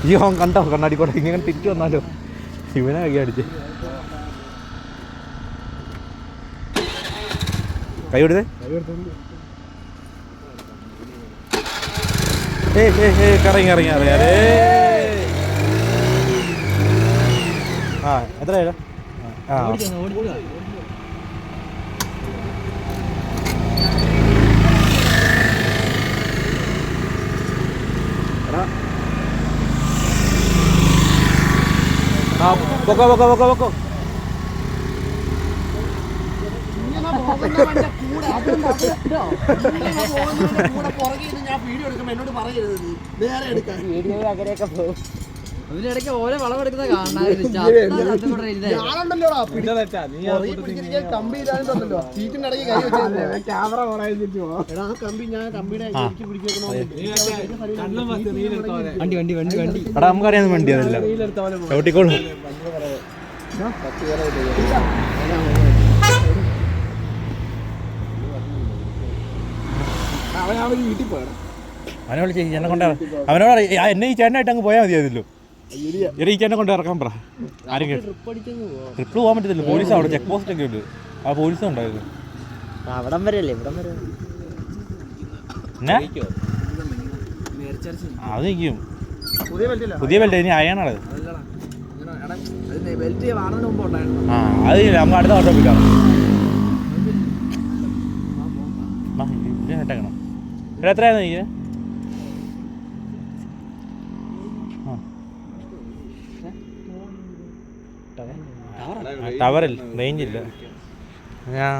ഈ ഹോം കണ്ടോ കണ്ണാടി കൂടെ ഇങ്ങനെ തിരിച്ചു വന്നാലോ ഇവനെ കൈ അടിച്ച് കൈ കൊടുത്തേ കറങ്ങി അറിയാറേ ആ എത്രയാ ആ പൊക്കോ പൊക്കോ പൊക്കോ പൊക്കോ അതിനിടയ്ക്ക് ഓരോ വളമെടുക്കുന്ന കാണാനില്ല നമുക്കറിയാൻ വേണ്ടി അതല്ല ചവിട്ടിക്കോളൂ അവനെ വിളിച്ച് ചേട്ടനെ കൊണ്ട് അവനോട് എന്നെ ഈ ചേട്ടനായിട്ട് അങ്ങ് പോയാൽ മതിയായതല്ലോ ഈ ചേട്ടനെ കൊണ്ട് ഇറക്കാൻ പറ ആരെങ്കിലും ട്രിപ്പിൾ പോകാൻ പറ്റത്തില്ല പോലീസ് അവിടെ ചെക്ക് പോസ്റ്റ് ഒക്കെ ഉണ്ട് ആ പോലീസും ഉണ്ടായിരുന്നു അവിടം വരെ അല്ലേ ഇവിടം വരെ എന്നാ അത് നിൽക്കും പുതിയ ബെൽറ്റ് ഇനി അയണത് ആ അത് നമ്മൾ അടുത്ത ഓട്ടോ പിടിക്കാം ഇട്ടേക്കണം ഇവിടെ എത്രയായിരുന്നു നീ ടവറിൽ റേഞ്ചില്ല ഞാൻ